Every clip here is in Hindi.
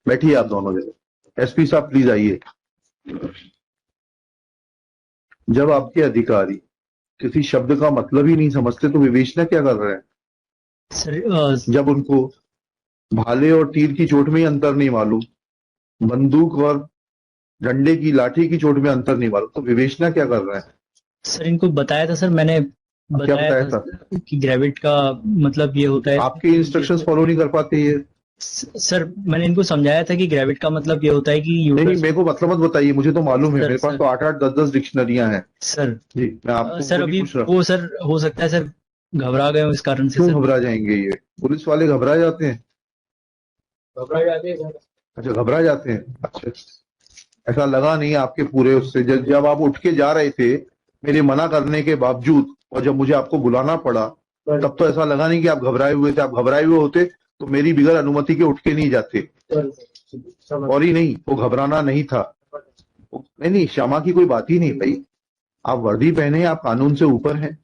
बैठिए आप दोनों जगह। एसपी साहब प्लीज आइए। जब आपके अधिकारी किसी शब्द का मतलब ही नहीं समझते तो विवेचना क्या कर रहे हैं? सर जब उनको भाले और तीर की चोट में ही अंतर नहीं मालूम, बंदूक और डंडे की लाठी की चोट में अंतर नहीं मालूम, तो विवेचना क्या कर रहे हैं? सर इनको बताया था सर, मैंने क्या बताया बताया था था? कि ग्रेविट का मतलब ये होता है आपके इंस्ट्रक्शंस फॉलो नहीं कर पाते ये? सर मैंने इनको समझाया था कि ग्रेविट का मतलब ये होता है कि नहीं यूट्रस। मेरे को मतलब मत बताइए, मुझे तो मालूम है, सर मेरे पास सर तो 8-8 10-10 डिक्शनरियां हैं। सर जी मैं आपको सर वो नहीं अभी पूछ रहा। वो सर हो सकता है सर घबरा गए हो इस कारण से क्यों सर। घबरा जाएंगे? ये पुलिस वाले घबरा जाते हैं? घबरा जाते हैं सर। अच्छा घबरा जाते हैं, अच्छा। ऐसा लगा नहीं आपके पूरे उससे, जब आप उठ के जा रहे थे मेरे मना करने के बावजूद, और जब मुझे आपको बुलाना पड़ा तब तो ऐसा लगा नहीं कि आप घबराए हुए थे। आप घबराए हुए होते तो मेरी बिगड़ अनुमति के उठ के नहीं जाते। और ही नहीं, वो घबराना नहीं था। नहीं नहीं, क्षमा की कोई बात ही नहीं भाई। आप वर्दी पहने, आप कानून से ऊपर हैं,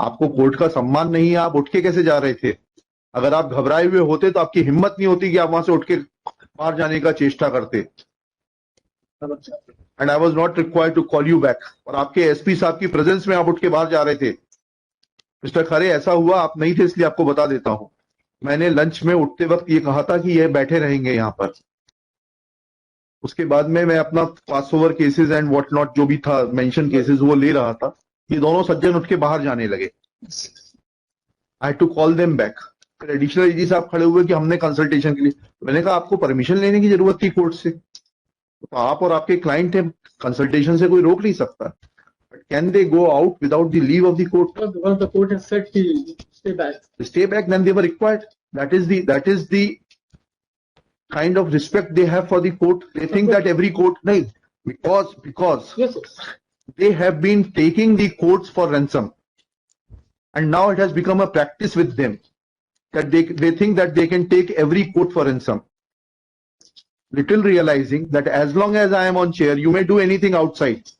आपको कोर्ट का सम्मान नहीं है, आप उठ के कैसे जा रहे थे? अगर आप घबराए हुए होते तो आपकी हिम्मत नहीं होती कि आप वहां से उठ के बाहर जाने का चेष्टा करते। And I was not required to call you back. और आपके एसपी साहब की प्रेजेंस में आप उठ के बाहर जा रहे थे। मिस्टर खरे, ऐसा हुआ, आप नहीं थे इसलिए आपको बता देता हूं। मैंने लंच में उठते वक्त ये कहा था कि ये बैठे रहेंगे यहां पर। उसके बाद में मैं अपना pass over cases and what not जो भी था मेंशन केसेस वो ले रहा था। ये दोनों सज्जन उठ के बाहर जाने लगे। I had to call them back. फिर एडिशनल एजी साहब खड़े हुए कि हमने कंसल्टेशन के लिए। मैंने कहा आपको परमिशन लेने की जरूरत थी कोर्ट से, तो आप और आपके क्लाइंट थे, कंसल्टेशन से कोई रोक नहीं सकता। But can they go out without the leave of the court? No, because the court has said to stay back. Stay back, then they were required. That is the kind of respect they have for the court. They think that every court, no, because Yes, sir. they have been taking the courts for ransom, and now it has become a practice with them that they think that they can take every court for ransom. Little realizing that as long as I am on chair, you may do anything outside.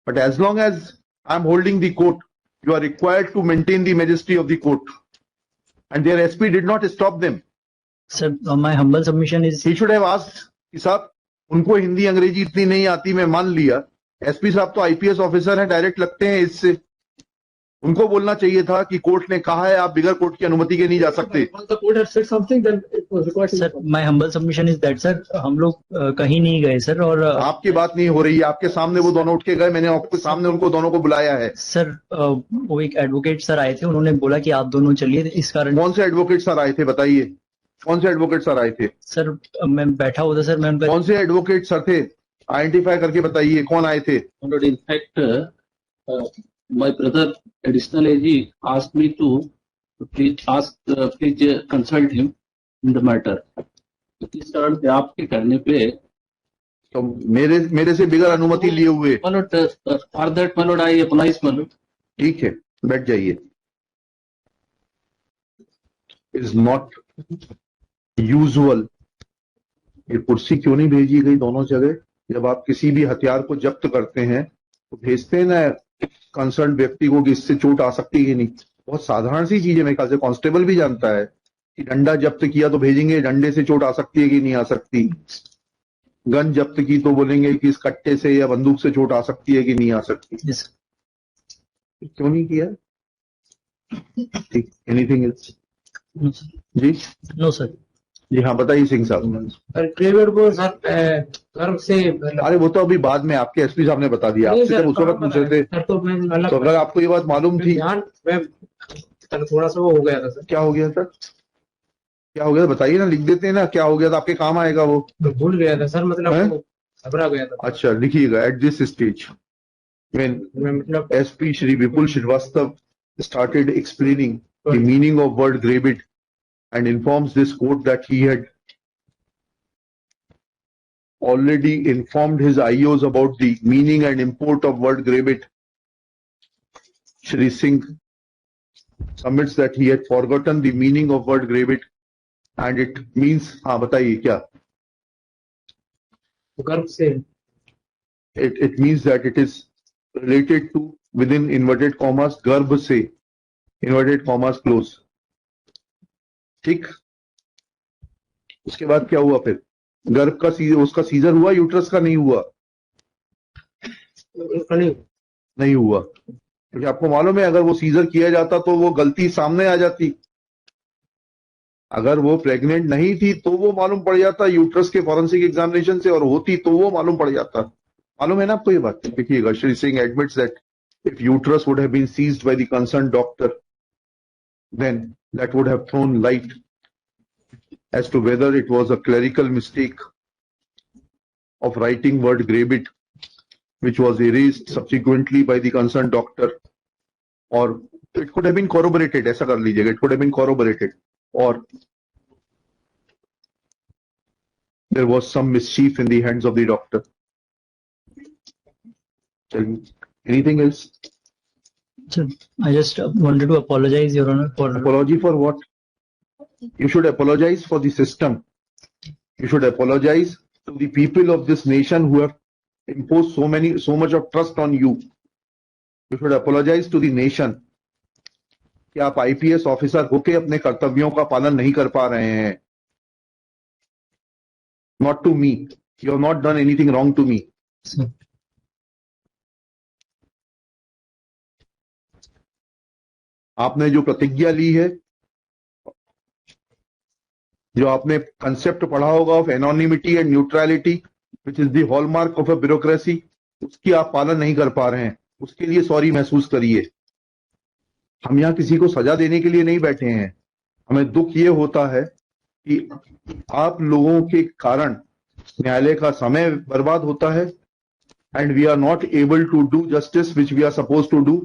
But as long as I'm holding the court, you are required to maintain the majesty of the court. And their SP did not stop them. Sir, my humble submission is He should have asked कि साहब उनको हिंदी अंग्रेजी इतनी नहीं आती, मैं मान लिया। एसपी साहब तो आईपीएस ऑफिसर हैं, डायरेक्ट लगते हैं इससे। उनको बोलना चाहिए था कि कोर्ट ने कहा है आप बिगर कोर्ट की अनुमति के नहीं जा सकते। Once the court has said something, then it was required to sir my humble submission is that sir हम लोग कहीं नहीं गए सर। और आपकी बात नहीं हो रही है, आपके सामने वो दोनों उठ के गए, मैंने आपके सामने उनको दोनों को बुलाया है। सर वो एक एडवोकेट सर आए थे, उन्होंने बोला कि आप दोनों चलिए, इस कारण। कौन से एडवोकेट सर आए थे बताइए? कौन से एडवोकेट सर आए थे? सर मैं बैठा हुआ था सर, मैं उनका। कौन से एडवोकेट सर थे? आइडेंटिफाई करके बताइए कौन आए थे। In fact, my brother additional AG asked me to please consult him in the matter. इस कारण से आपके करने पे तो मेरे से बिगर अनुमति लिए हुए। For that my lord, I apologize my lord. ठीक है, बैठ जाइए। Is not usual. ये कुर्सी क्यों नहीं भेजी गई दोनों जगह? जब आप किसी भी हथियार को जब्त करते हैं तो भेजते हैं ना कंसर्न व्यक्ति को कि इससे चोट आ सकती है कि नहीं। बहुत साधारण सी चीज है, मेरे ख्याल से कांस्टेबल भी जानता है कि डंडा जब्त किया तो भेजेंगे डंडे से चोट आ सकती है कि नहीं आ सकती। गन जब्त की तो बोलेंगे कि इस कट्टे से या बंदूक से चोट आ सकती है कि नहीं आ सकती। Yes. क्यों नहीं किया? ठीक, एनीथिंग एल्स? No, sir. जी No, sir. जी हाँ बताइए सिंह साहब। सर ग्रेविड को सर गर्भ से अरे वो तो अभी बाद में आपके एसपी साहब ने बता दिया, आपसे जब उस वक्त पूछ रहे थे सर, तो मैं तो अगर आपको ये बात मालूम थी। ध्यान मैं थोड़ा सा वो हो गया था सर। क्या हो गया सर? क्या हो गया बताइए ना, लिख देते हैं ना, क्या हो गया था आपके काम आएगा वो। तो भूल गया था सर, मतलब हैं? घबरा गया था। अच्छा लिखिएगा, एट दिस स्टेज when मतलब SP Shri Vipul Srivastava started explaining the meaning of word gravid and informs this court that he had already informed his IOs about the meaning and import of word gravid. Shri Singh submits that he had forgotten the meaning of word gravid and it means, हाँ बताइए क्या? गर्भ से It means that it is related to, within inverted commas, गर्भ से, इन्वर्टेड कॉमर्स क्लोज। ठीक, उसके बाद क्या हुआ फिर? गर्भ का उसका सीजर हुआ, यूट्रस का नहीं हुआ? उसका नहीं। नहीं हुआ, क्योंकि आपको मालूम है अगर वो सीजर किया जाता तो वो गलती सामने आ जाती। अगर वो प्रेग्नेंट नहीं थी तो वो मालूम पड़ जाता यूट्रस के फॉरेंसिक एग्जामिनेशन से, और होती तो वो मालूम पड़ जाता। मालूम है ना आपको ये बात? देखिएगा, Shri Singh admits that if uterus would have been seized by the concern doctor, then that would have thrown light as to whether it was a clerical mistake of writing word Graybit, which was erased subsequently by the concerned doctor, or it could have been corroborated. ऐसा कर लीजिएगा, it could have been corroborated, or there was some mischief in the hands of the doctor. Anything else? Sir, I just wanted to apologize, Your Honor, for Apology for what? You should apologize for the system. You should apologize to the people of this nation who have imposed so much of trust on you. You should apologize to the nation कि आप IPS ऑफिसर होके अपने कर्तव्यों का पालन नहीं कर पा रहे हैं. Not to me. You have not done anything wrong to me. Sir. आपने जो प्रतिज्ञा ली है, जो आपने कंसेप्ट पढ़ा होगा of anonymity and neutrality, which is the hallmark of a bureaucracy, उसकी आप पालन नहीं कर पा रहे हैं. उसके लिए सॉरी महसूस करिए. हम यहां किसी को सजा देने के लिए नहीं बैठे हैं. हमें दुख ये होता है कि आप लोगों के कारण न्यायालय का समय बर्बाद होता है, and we are not able to do justice which we are suppose to do,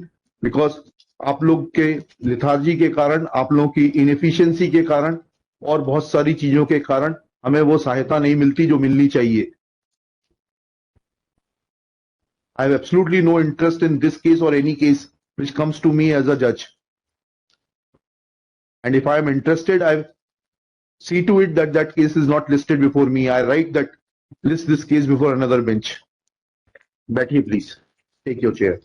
because आप लोग के लिथार्जी के कारण, आप लोगों की इनएफिशिएंसी के कारण और बहुत सारी चीजों के कारण हमें वो सहायता नहीं मिलती जो मिलनी चाहिए. I have absolutely no interest in this case or any case which comes to me as a judge. And if I am interested, I see to it that that case is not listed before me. I write that list this case before another bench. Betty, please take your chair.